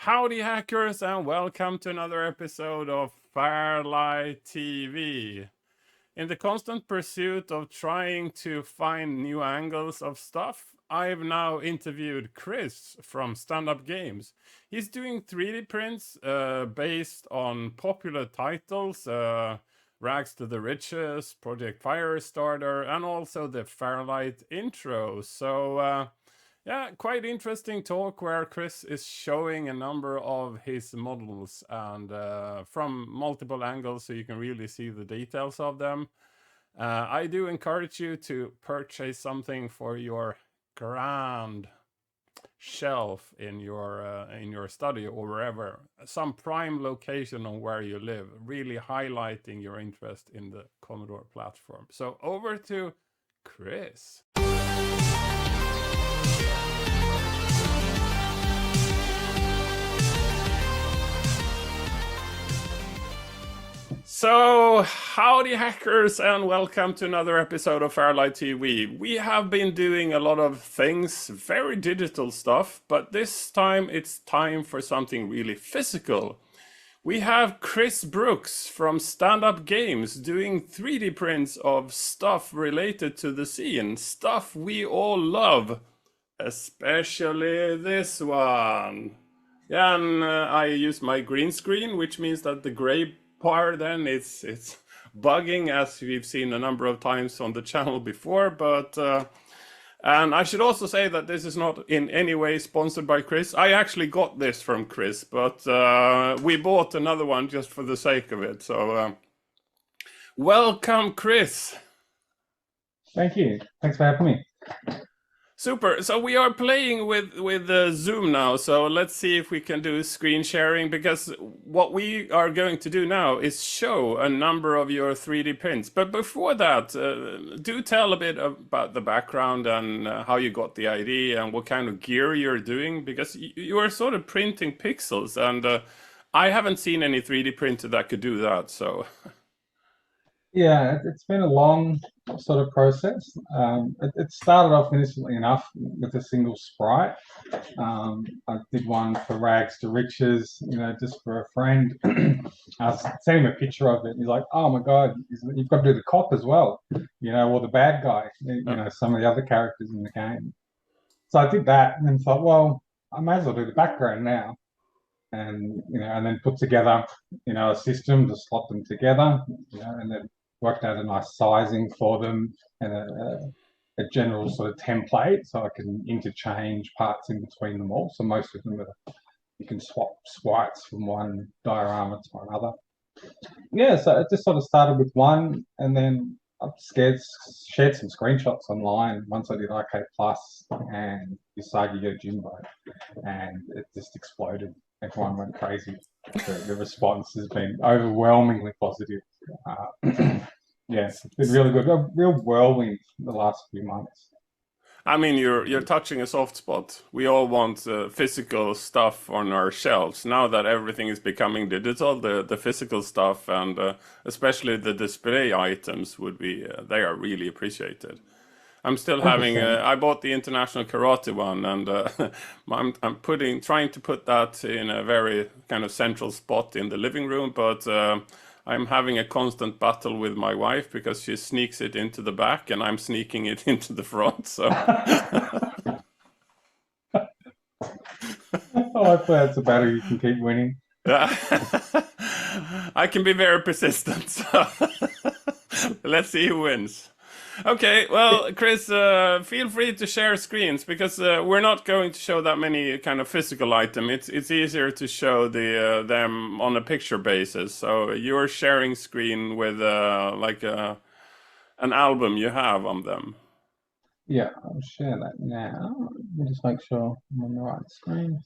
Howdy, hackers, and welcome to another episode of FairLight TV. In the constant pursuit of trying to find new angles of stuff, I've now interviewed Chris from Stand Up Games. He's doing 3D prints based on popular titles, Rags to the Riches, Project Firestarter, and also the FairLight intro. Yeah, quite interesting talk where Chris is showing a number of his models and from multiple angles so you can really see the details of them. I do encourage you to purchase something for your grand shelf in your study or wherever, some prime location on where you live, really highlighting your interest in the Commodore platform. So over to Chris. So, howdy hackers, and welcome to another episode of FairLight TV. We have been doing a lot of things, very digital stuff, but this time it's time for something really physical. We have Chris Brooks from Stand Up Games doing 3D prints of stuff related to the scene, stuff we all love, especially this one. Yeah, and I use my green screen, which means that the gray part then it's bugging, as we've seen a number of times on the channel before. But and I should also say that this is not in any way sponsored by Chris. I actually got this from Chris, but we bought another one just for the sake of it. So welcome, Chris. Thank you. Thanks for having me. Super. So we are playing with Zoom now. So let's see if we can do screen sharing, because what we are going to do now is show a number of your 3D prints. But before that, do tell a bit about the background and how you got the idea and what kind of gear you're doing, because you are sort of printing pixels, and I haven't seen any 3D printer that could do that. So Yeah, it's been a long sort of process. It started off innocently enough with a single sprite. I did one for Rags to Riches, just for a friend. I sent him a picture of it, and he's like, "Oh my God, you've got to do the cop as well, or the bad guy, some of the other characters in the game." So I did that, and then thought, well, I may as well do the background now. And then put together a system to slot them together, and then worked out a nice sizing for them and a general sort of template so I can interchange parts in between them all. So most of them you can swap sprites from one diorama to another. Yeah, so it just sort of started with one, and then I've shared some screenshots online once I did Arcade Plus and Usagi Yojimbo, and it just exploded. Everyone went crazy. The response has been overwhelmingly positive. Yeah, it's been really good. A real whirlwind the last few months. I mean, you're touching a soft spot. We all want physical stuff on our shelves. Now that everything is becoming digital, the physical stuff and especially the display items would be they are really appreciated. I'm still having. 100%. I bought the international karate one, and I'm trying to put that in a very kind of central spot in the living room, but. I'm having a constant battle with my wife because she sneaks it into the back and I'm sneaking it into the front. So Oh, hopefully that's a battle you can keep winning. yeah. I can be very persistent. So let's see who wins. Okay, well, Chris, feel free to share screens because we're not going to show that many kind of physical item. It's easier to show them on a picture basis. So you're sharing screen with like an album you have on them. Yeah, I'll share that now. Let me just make sure I'm on the right screen.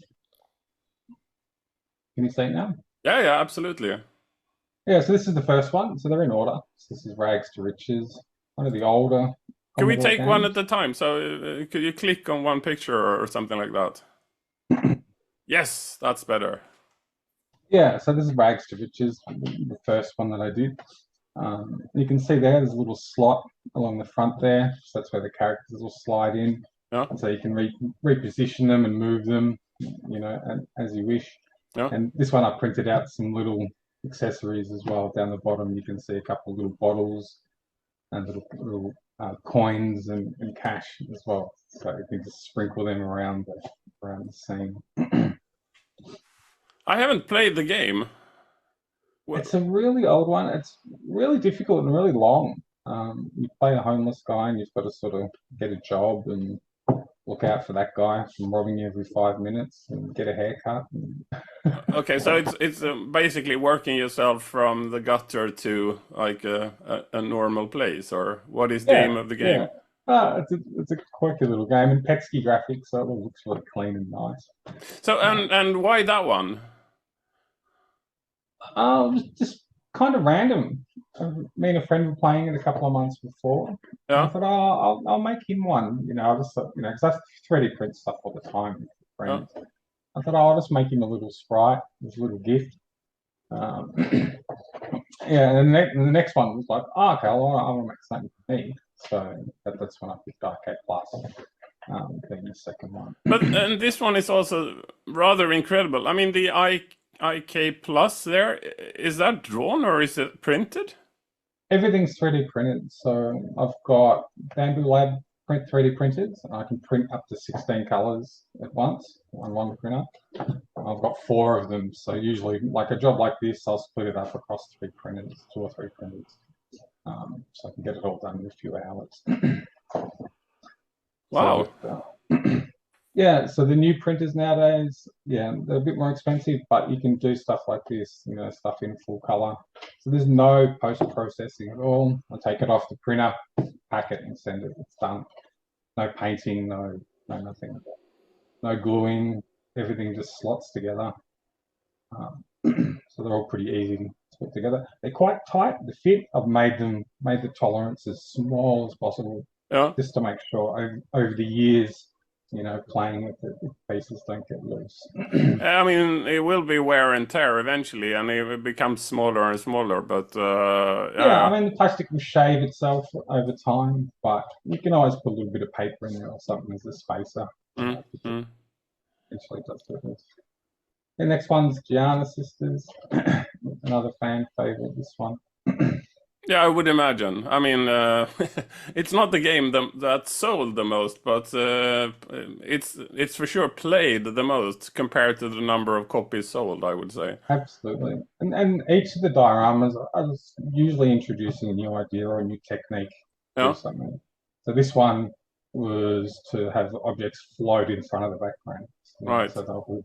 Can you see it now? Yeah, yeah, absolutely. Yeah, so this is the first one. So they're in order. So this is Rags to Riches, one of the older Can we Commodore take one games. at a time? So could you click on one picture or something like that? Yes, that's better. Yeah, so this is Rags to Riches, the first one that I did. You can see there's a little slot along the front there. So that's where the characters will slide in. Yeah. And so you can reposition them and move them, as you wish. Yeah. And this one I printed out some little accessories as well. Down the bottom, you can see a couple of little bottles and little coins and cash as well. So you can just sprinkle them around the scene. I haven't played the game. It's a really old one. It's really difficult and really long. You play a homeless guy and you've got to sort of get a job and look out for that guy from robbing you every 5 minutes and get a haircut. Okay, so it's basically working yourself from the gutter to like a normal place, or what is the aim Yeah, of the yeah. game? It's a quirky little game and Petsky graphics, so it all looks really clean and nice. So and why that one? Just kind of random. Me and a friend were playing it a couple of months before, and I Yeah, thought, oh, I'll make him one. I just thought, because I 3D print stuff all the time with yeah. friends. I thought, oh, I'll just make him a little sprite, this little gift. Um, yeah, and the next one was like, oh, okay, I want to make something for me. So that's when I picked Arcade Plus, being the second one. But and this one is also rather incredible. I mean, the IK Plus there, is that drawn or is it printed? Everything's 3D printed. So I've got Bamboo Lab print 3D printers, and I can print up to 16 colors at once on one printer. I've got 4 of them. So usually, like a job like this, I'll split it up across 3 printers, 2 or 3 printers. So I can get it all done in a few hours. Wow. Yeah, so the new printers nowadays, yeah, they're a bit more expensive, but you can do stuff like this, stuff in full color. So there's no post-processing at all. I take it off the printer, pack it, and send it. It's done. No painting, no nothing. No gluing. Everything just slots together. So they're all pretty easy to put together. They're quite tight. The fit, I've made the tolerance as small as possible, Yeah. just to make sure over the years, playing with it, the pieces don't get loose. I mean, it will be wear and tear eventually, and it becomes smaller and smaller. But Yeah, I yeah, mean, the plastic will shave itself over time, but you can always put a little bit of paper in there or something as a spacer. mm, It mm. eventually does it. The next one's Gianna Sisters, another fan favorite. This one. Yeah, I would imagine. I mean, it's not the game that sold the most, but it's for sure played the most compared to the number of copies sold, I would say. Absolutely. And each of the dioramas are just usually introducing a new idea or a new technique to do Yeah, something. So this one was to have objects float in front of the background. right. So they'll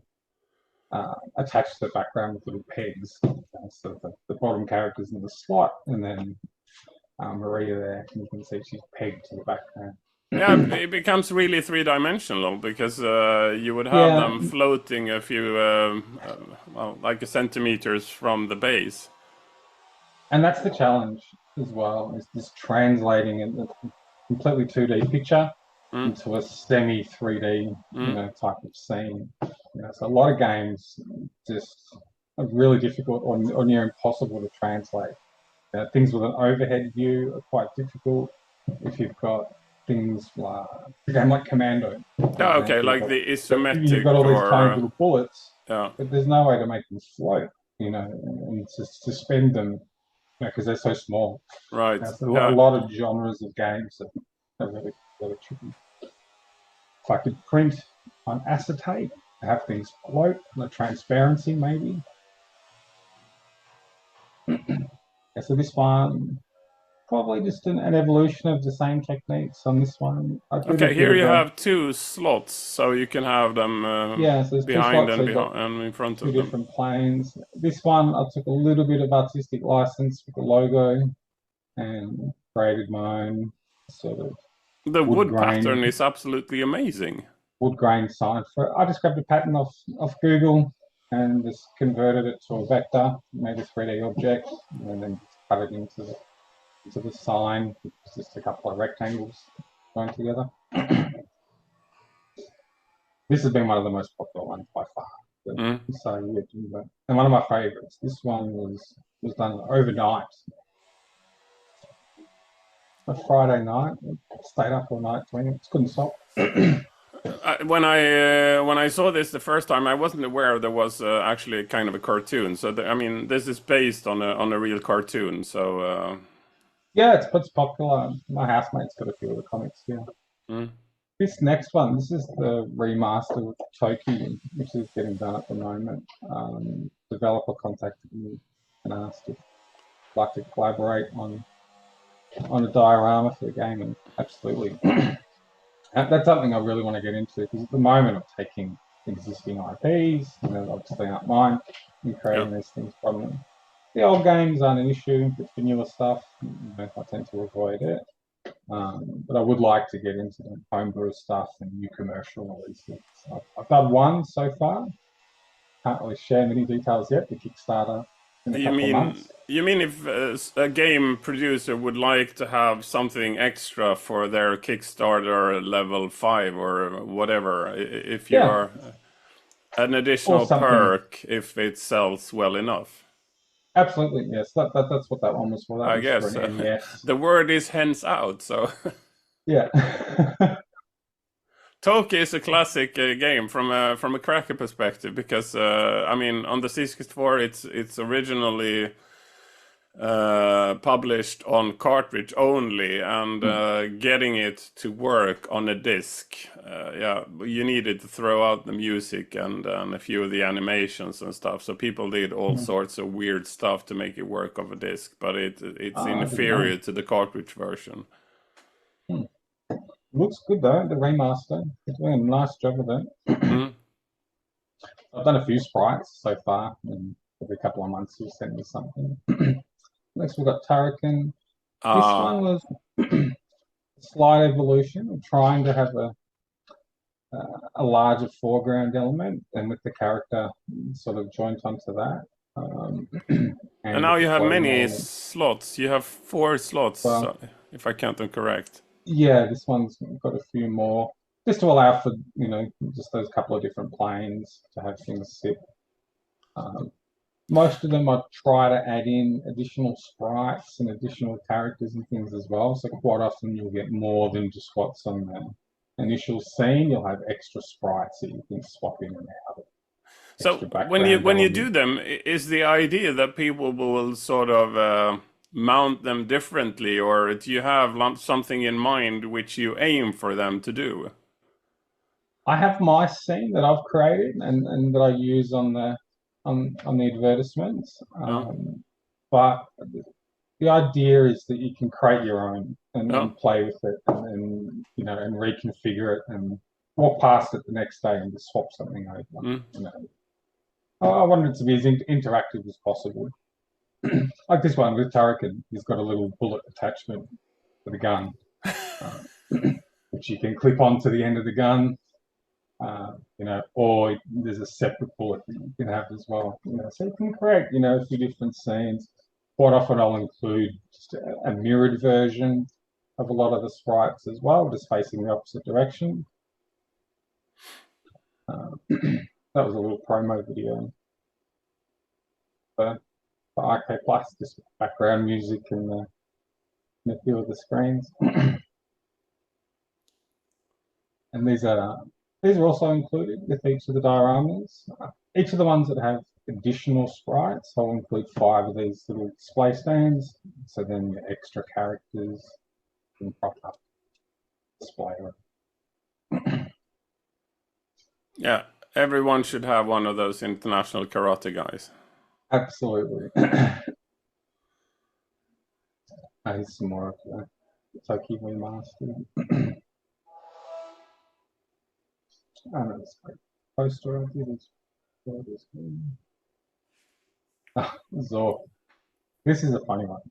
attach to the background with little pegs. So the bottom character's in the slot, and then Maria there, you can see she's pegged to the background. Yeah, it becomes really three-dimensional because you would have Yeah, them floating a few, well, like a centimeters from the base. and that's the challenge as well, is just translating a completely 2D picture Mm, into a semi 3D, mm. type of scene. So a lot of games just are really difficult or near impossible to translate. Things with an overhead view are quite difficult. If you've got things like a game like Commando, for Yeah, okay, example, like the you've got isometric all these tiny or little bullets, yeah, but there's no way to make them float, and to suspend them, because they're so small. right. So a Yeah. lot of genres of games are really, really tricky. If I could print on acetate, have things float, the transparency maybe. So this one, probably just an evolution of the same techniques on this one. I did a Okay, bit here of you a, have two slots, so you can have them yeah, so there's 2 behind slots, so and you've got behind and in front 2 of them. different planes. This one, I took a little bit of artistic license with the logo and created my own sort of The wood wood grain pattern is absolutely amazing. wood grain sign. I just grabbed a pattern off Google and just converted it to a vector, made a 3D object, and then cut it into the sign. It's just a couple of rectangles going together. This has been one of the most popular ones by far. Mm. So yeah, and one of my favourites. This one was done overnight. A Friday night, stayed up all night doing it. Couldn't stop. When I saw this the first time, I wasn't aware there was actually kind of a cartoon. So I mean, this is based on a real cartoon. So Yeah, it's popular. My housemate's got a few of the comics here. mm, This next one, this is the remaster with Toki, which is getting done at the moment. Developer contacted me and asked if I'd like to collaborate on a diorama for the game, and absolutely. That's something I really want to get into because at the moment I'm taking existing IPs, and then obviously not mine, and yeah. creating these things from them. The old games aren't an issue, but the newer stuff, I tend to avoid it. But I would like to get into the homebrew stuff and new commercial releases. I've done one so far. Can't really share many details yet. The Kickstarter in a couple of months. You mean if a game producer would like to have something extra for their Kickstarter level 5 or whatever, if you Yeah, are an or additional something. perk if it sells well enough? Absolutely, yes. That's what that one was for. That I was for guess an NES. the word is hence out. So Yeah. Toki is a classic game from a cracker perspective because I mean on the C64 it's originally published on cartridge only, and getting it to work on a disc, yeah, you needed to throw out the music and a few of the animations and stuff. So people did all sorts of weird stuff to make it work off a disc, but it's I didn't know. inferior to the cartridge version. Hmm. Looks good though, the remaster. They're doing a nice job of it. Mm. I've done a few sprites so far, and every couple of months you'll send me something. Next we've got Turrican. This Uh, one was a slight evolution of trying to have a larger foreground element, and with the character sort of joint onto that, and and now with the you have floating many element. slots. You have 4 slots, Well, if I count them correct. yeah, this one's got a few more, just to allow for just those couple of different planes to have things sit. Um, Most of them I try to add in additional sprites and additional characters and things as well. So quite often you'll get more than just what's on the initial scene. You'll have extra sprites that you can swap in and out, So extra background when you do elements. them, is the idea that people will sort of mount them differently, or do you have something in mind which you aim for them to do? I have my scene that I've created and that I use on the advertisements. Yeah, But the idea is that you can create your own yeah. and play with it and and reconfigure it and walk past it the next day and just swap something over. Mm. You know, I wanted it to be as interactive as possible. Like this one with Turrican, he's got a little bullet attachment for the gun, uh, which you can clip onto the end of the gun. Or there's a separate bullet that you can have as well. So you can create, a few different scenes. Quite often I'll include just a mirrored version of a lot of the sprites as well, just facing the opposite direction. That was a little promo video for RK Plus, just background music and a few of the screens. And these are also included with each of the dioramas. Each of the ones that have additional sprites, I'll include 5 of these little display stands. So then your extra characters can prop up display. Yeah, everyone should have one of those international karate guys. Absolutely. Here's some more of the Toki remaster. Oh, no, it's great. Poster I did as Zor. This is a funny one.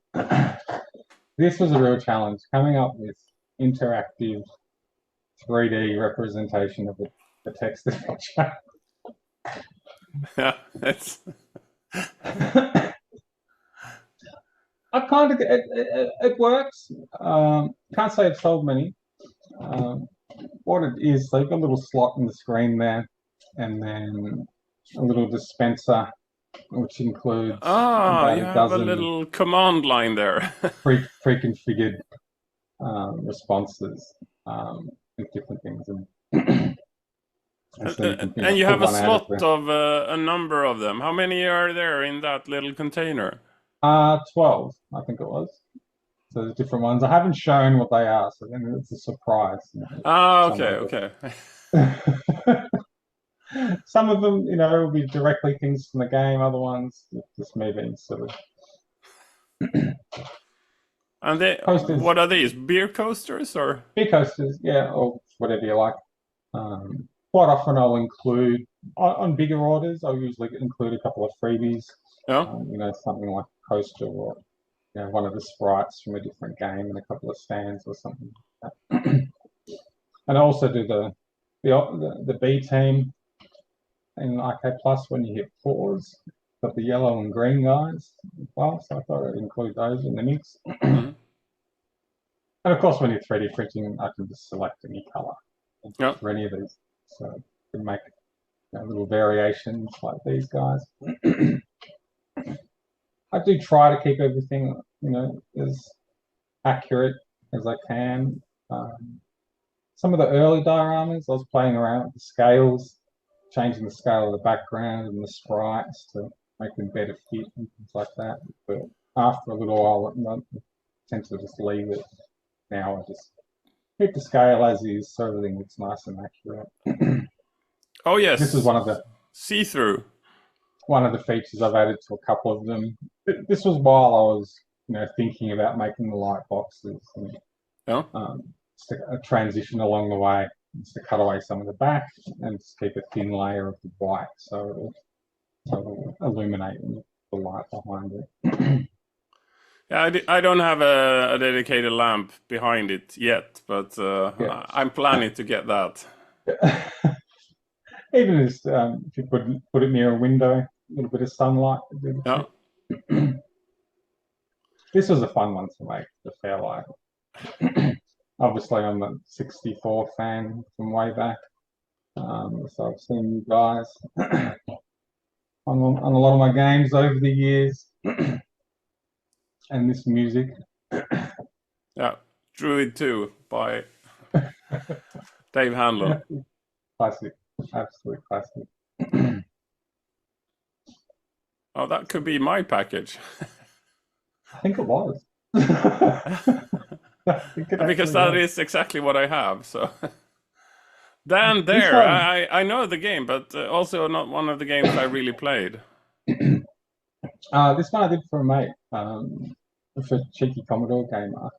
This was a real challenge coming up with interactive 3D representation of the text adventure. Yeah, it's It works. Can't say I've sold many. What it is, they've got a little slot in the screen there, and then a little dispenser, which includes about you a have a dozen little command line there. pre-configured responses with different things. And and so you can And you pull have a one out of slot the of a number of them. How many are there in that little container? 12, I think it was. So there's different ones. I haven't shown what they are, so then it's a surprise. Ah, Some okay, of okay. them, some of them, will be directly things from the game. Other ones, just me being silly. And Coasters, what are these? Beer coasters or? beer coasters, yeah, or whatever you like. Quite often I'll include on bigger orders. I'll usually include a couple of freebies. Yeah. Something like a coaster or one of the sprites from a different game and a couple of stands or something like that. And I also do the B team in Arcade Plus when you hit pause. Got the yellow and green guys as well, so I thought I'd include those in the mix. Mhm. And of course, when you're 3D printing, I can just select any color Yeah. for any of these. So you can make little variations like these guys. I do try to keep everything, as accurate as I can. Some of the early dioramas, I was playing around with the scales, changing the scale of the background and the sprites to make them better fit and things like that. But after a little while, I tend to just leave it. Now I just keep the scale as is, so everything looks nice and accurate. Oh This is yes. See-through. one of the features I've added to a couple of them. This was while I was, thinking about making the light boxes and Yeah. a transition along the way, just to cut away some of the back and just keep a thin layer of the white so it'll illuminate the light behind it. Yeah, I don't have a dedicated lamp behind it yet, but Yeah. I'm planning to get that. Even if you put it near a window, a little bit of sunlight. Yeah. This was a fun one to make, the FairLight. Obviously, I'm a 64 fan from way back, so I've seen you guys on a lot of my games over the years, and this music. Yeah. Druid 2 by Dave Hanlon. Classic, absolute classic. Oh, that could be my package. I think it was. Because that is exactly what I have. So Dan, This there, one, I know the game, but also not one of the games I really played. this one I did for a mate, for Cheeky Commodore Gamer.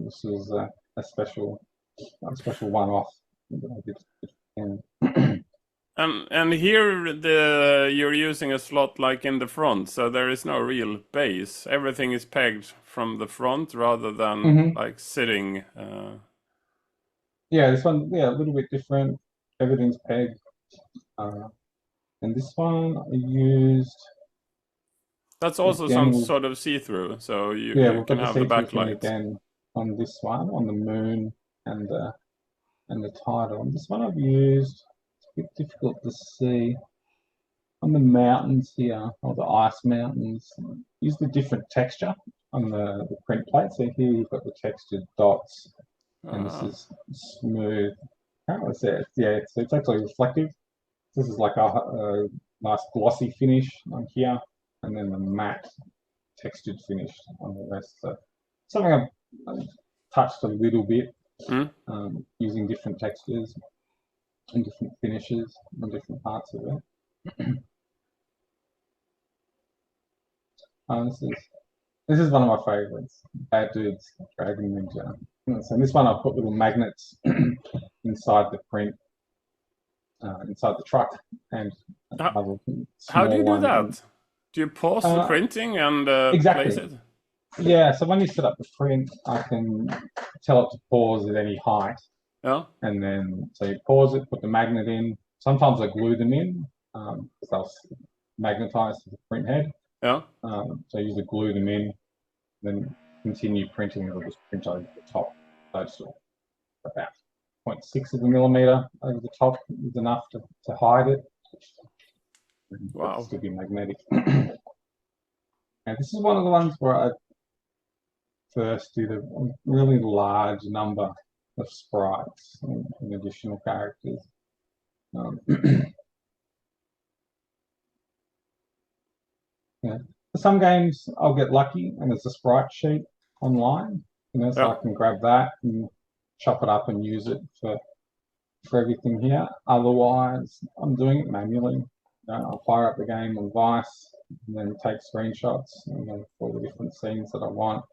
This was a special one-off that I did. And And here you're using a slot like in the front, so there is no real base. Everything is pegged from the front rather than like sitting. Yeah, this one, a little bit different. Everything's pegged. And this one I used That's also some again. sort of see-through, so Yeah, you we've can got the have the see-through thing backlight. again on this one, on the moon and the title. And this one I've used. It's a bit difficult to see on the mountains here, or the ice mountains. Use the different texture on the print plate. So here you've got the textured dots, and this is smooth. How do I say it? Yeah, it's actually reflective. This is like a nice glossy finish on here, and then the matte textured finish on the rest. So something I've touched a little bit, using different textures and different finishes on different parts of it. This is one of my favorites. Bad Dudes Dragon Ninja. So in this one, I put little magnets inside the print, inside the truck, and another How do small you do one. that? Do you pause the printing and Exactly. place it? Yeah, so when you set up the print, I can tell it to pause at any height. Yeah. And then, so you pause it, put the magnet in. Sometimes I glue them in, because they'll magnetize to the print head. Yeah. So I usually glue them in, then continue printing. It'll just print over the top. So just about 0.6 of a millimeter over the top is enough to hide it. Wow. It'll still be magnetic. And this is one of the ones where I first did a really large number of sprites and additional characters. Um, yeah. For some games, I'll get lucky and there's a sprite sheet online, so Yeah. I can grab that and chop it up and use it for everything here. Otherwise, I'm doing it manually. I'll fire up the game on Vice and then take screenshots for the different scenes that I want.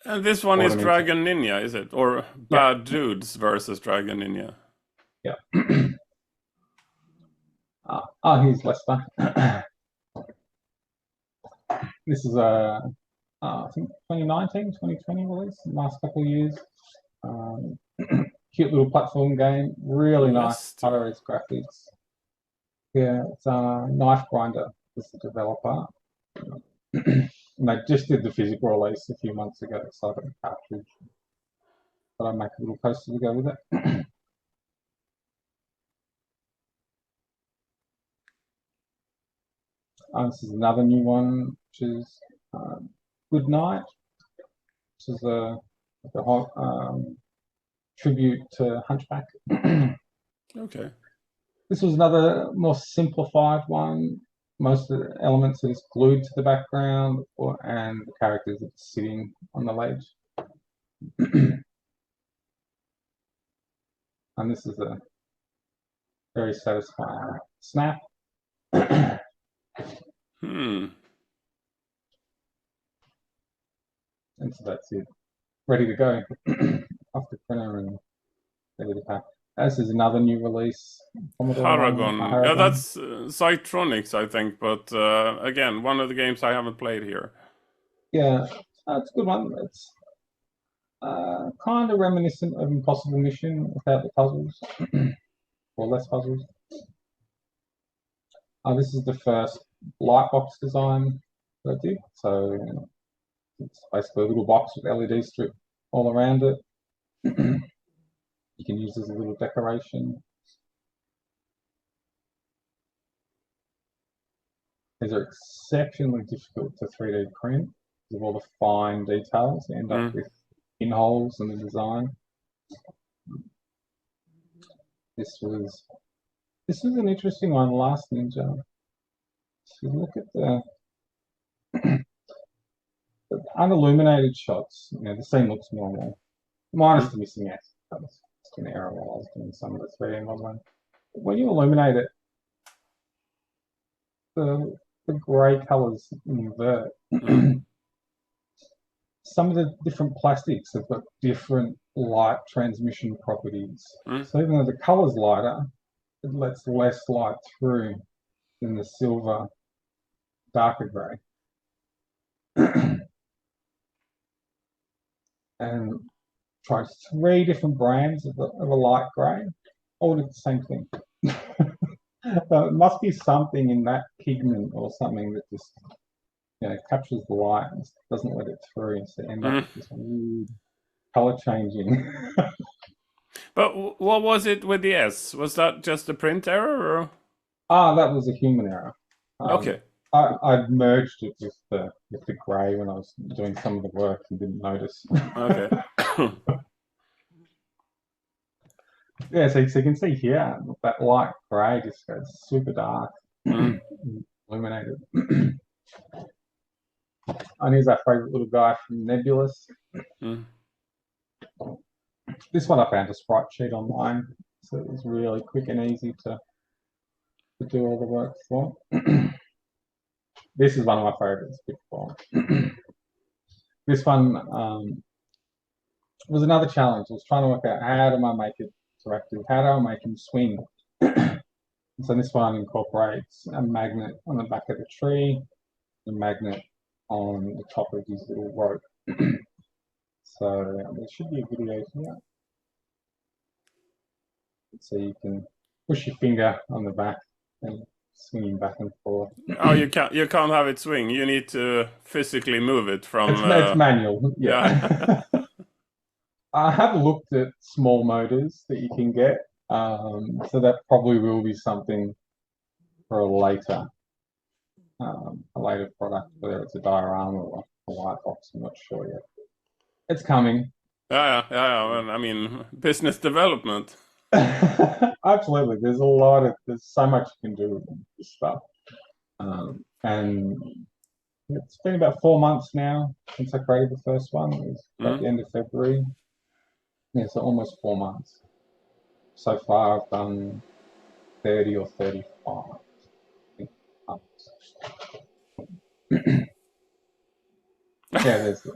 And this one is Automate it. Dragon Ninja, is it? Or Yeah, Bad Dudes versus Dragon Ninja? yeah. Here's Lester. This is I think 2019, 2020 release, the last couple of years. Cute little platform game, really nice Lester. color graphics. Yeah, it's Knife Grinder is the developer. And they just did the physical release a few months ago, so I got a cartridge. But I make a little poster to go with it. This is another new one, which is Good Night, which is a tribute to Hunchback. Okay. This was another more simplified one. Most of the elements are just glued to the background, and the characters are sitting on the ledge. And this is a very satisfying snap. Hmm. And so that's it. Ready to go. Off the printer and ready to pack. This is another new release. Commodore one, Paragon. Yeah, Paragon. that's Cytronics, I think. But again, one of the games I haven't played here. Yeah, it's a good one. It's kind of reminiscent of Impossible Mission without the puzzles, or less puzzles. This is the first light box design that I did. So it's basically a little box with LED strip all around it. You can use as a little decoration. These are exceptionally difficult to 3D print because of all the fine details. You end up with pinholes in the design. This was an interesting one, Last Ninja. If you look at the unilluminated shots, the scene looks normal, minus the missing S. That was just an error while I was doing some of the 3D modeling. But when you illuminate it, the grey colours invert. Some of the different plastics have got different light transmission properties. So even though the colour's lighter, it lets less light through than the silver, darker grey. And tried 3 different brands of a light grey, all did the same thing. So it must be something in that pigment or something that just captures the light and doesn't let it through, so end up with this weird color changing. But what was it with the S? Was that just a print error? Or? That was a human error. Okay. I'd merged it with the grey when I was doing some of the work and didn't notice. Okay. Yeah, so you can see here that light grey just goes super dark, illuminated. And here's our favourite little guy from Nebulous. This one I found a sprite sheet online, so it was really quick and easy to do all the work for. This is one of my favourites, Pitfall. This one was another challenge. I was trying to work out how do I make it interactive, how do I make him swing. So this one incorporates a magnet on the back of the tree, a magnet on the top of his little rope. So there should be a video here. So you can push your finger on the back and swing back and forth. Oh, you can't have it swing. You need to physically move it from. It's manual. Yeah. I have looked at small motors that you can get, so that probably will be something for a later product, whether it's a diorama or a white box. I'm not sure yet. It's coming. Yeah. Well, I mean, business development. Absolutely. There's so much you can do with this stuff. And it's been about 4 months now since I created the first one. It was at the end of February. Yeah, so almost 4 months. So far, I've done 30 or 35. Yeah, there's the.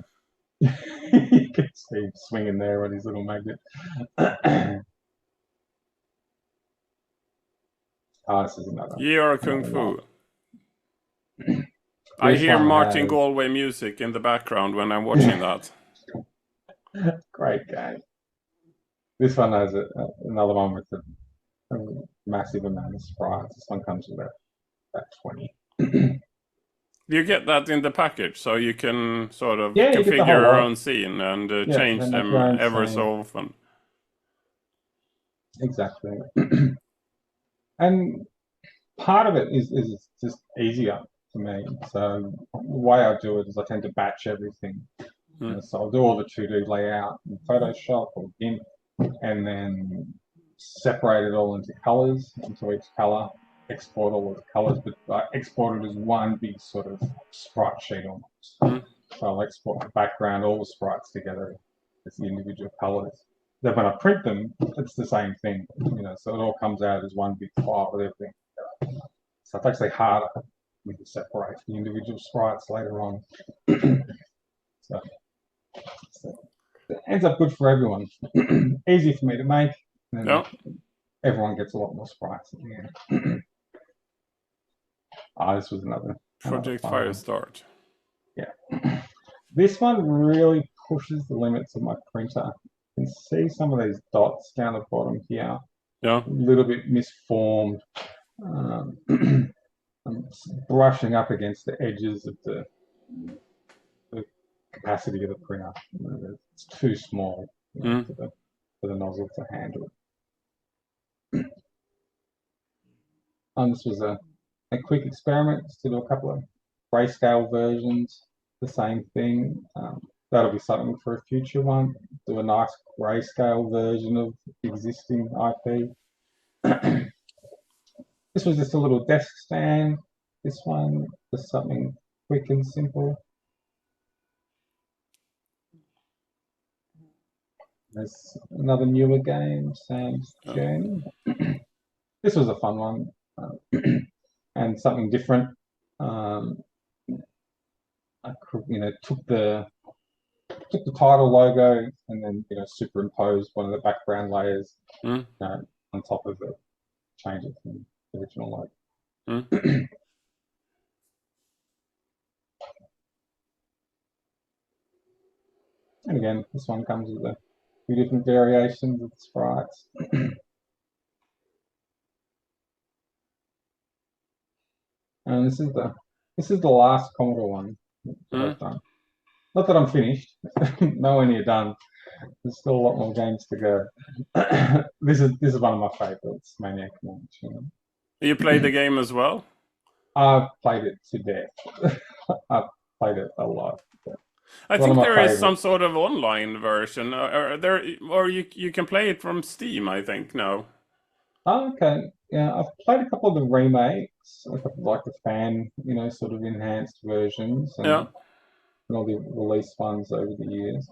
You can see him swinging there on his little magnet. This is Year Kung another one. Fu. I This hear one Martin has Galway music in the background when I'm watching that. great game. This one has another one with a massive amount of sprites. This one comes with about 20. You get that in the package, so you can sort of Yeah, you get the configure whole your lot. own scene and Yeah, change they make your them own ever scene. so often. Exactly. And part of it is just easier for me. So the way I do it is I tend to batch everything. So I'll do all the 2D layout in Photoshop or GIMP, and then separate it all into colors, into each color, export all of the colors, but I export it as one big sort of sprite sheet almost. So I'll export the background, all the sprites together as the individual colors. Then when I print them, it's the same thing, so it all comes out as one big file with everything. So it's actually harder when you separate the individual sprites later on. so it ends up good for everyone. Easy for me to make, and Yeah, everyone gets a lot more sprites at the end. This was another Project fun one. Firestart. Yeah. This one really pushes the limits of my printer. You can see some of these dots down the bottom here. Yeah. A little bit misformed. I'm brushing up against the edges of the capacity of the printer. It's too small for the nozzle to handle. This was a quick experiment just to do a couple of grayscale versions, the same thing. That'll be something for a future one. Do a nice grayscale version of existing IP. This was just a little desk stand. This one was something quick and simple. There's another newer game, Sam's Journey. This was a fun one and something different. I took the title logo and then superimposed one of the background layers on top of it, change it from the original logo. And again, this one comes with a few different variations of the sprites. And this is the last Commodore one that I've done. Not that I'm finished, nowhere near done. There's still a lot more games to go. This is one of my favorites, Maniac Mansion. You play the game as well? I've played it to death. I've played it a lot. I think there is some sort of online version, or you can play it from Steam. I think no. Oh, okay. Yeah, I've played a couple of the remakes, a couple like the fan, sort of enhanced versions, and all the release ones over the years.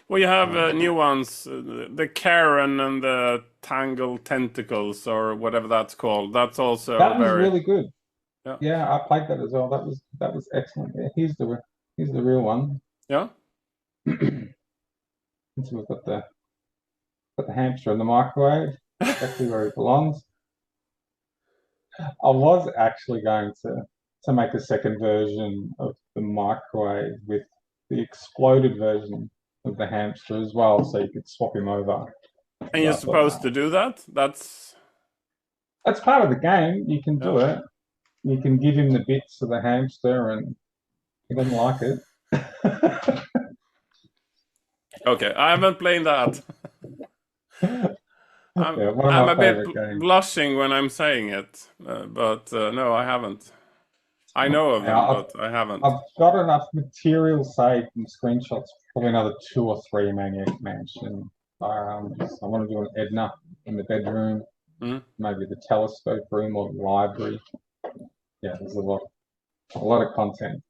Well, you have new ones, the Karen and the Tangled Tentacles, or whatever that's called. That's also that was really good. Yeah, I played that as well. That was excellent. Yeah, here's the real one. Yeah. So we've got the hamster in the microwave, exactly where he belongs. I was actually going to make a second version of the microwave with the exploded version of the hamster as well, so you could swap him over. And you're supposed to do that? That's part of the game. You can do it. You can give him the bits of the hamster, and he doesn't like it. Okay, I haven't played that. I'm a bit blushing when I'm saying it, but no, I haven't. I know of them, but I haven't. I've got enough material saved and screenshots, probably another 2 or 3 Maniac Mansion So I want to do an Edna in the bedroom, maybe the telescope room or the library. Yeah, there's a lot of content.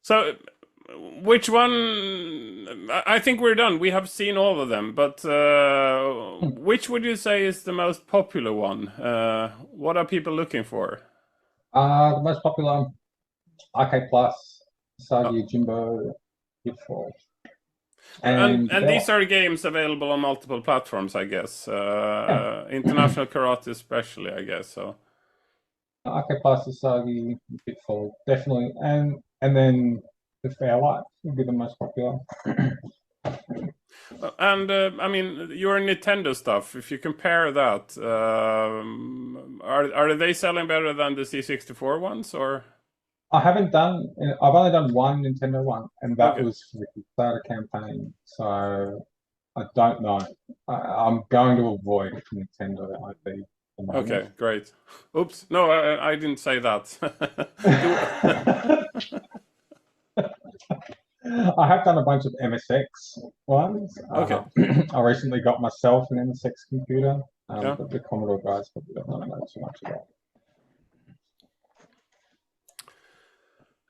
So, which one? I think we're done. We have seen all of them, but which would you say is the most popular one? What are people looking for? The most popular, RK Plus, Sagi, Jimbo, Pitfall. And these are games available on multiple platforms, I guess. International Karate especially, I guess. So RK Plus, Sagi, Pitfall, definitely, and then the FairLight would be the most popular. and I mean, your Nintendo stuff. If you compare that, are they selling better than the C64 ones, or? I've only done one Nintendo one, and that Okay. was for the Kickstarter campaign. So I don't know. I'm going to avoid Nintendo IP. Okay, great. Oops, no, I didn't say that. I have done a bunch of MSX ones. Okay. I recently got myself an MSX computer, Yeah. but the Commodore guys probably don't know too much about.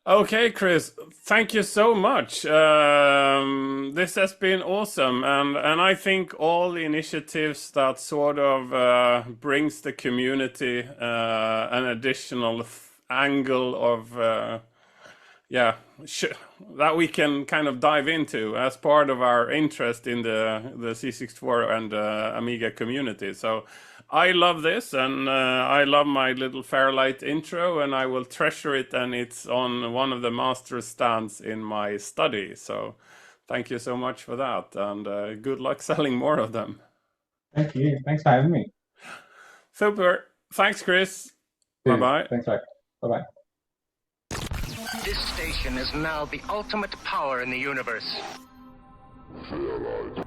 Okay, Chris, thank you so much. This has been awesome, and I think all the initiatives that sort of brings the community an additional angle of yeah, that we can kind of dive into as part of our interest in the C64 and Amiga community. So I love this, and I love my little FairLight intro, and I will treasure it, and it's on one of the master stands in my study. So thank you so much for that, and good luck selling more of them. Thank you. Thanks for having me. Super. Thanks, Chris. Bye-bye. Thanks, mate. Bye-bye. This station is now the ultimate power in the universe. FairLight.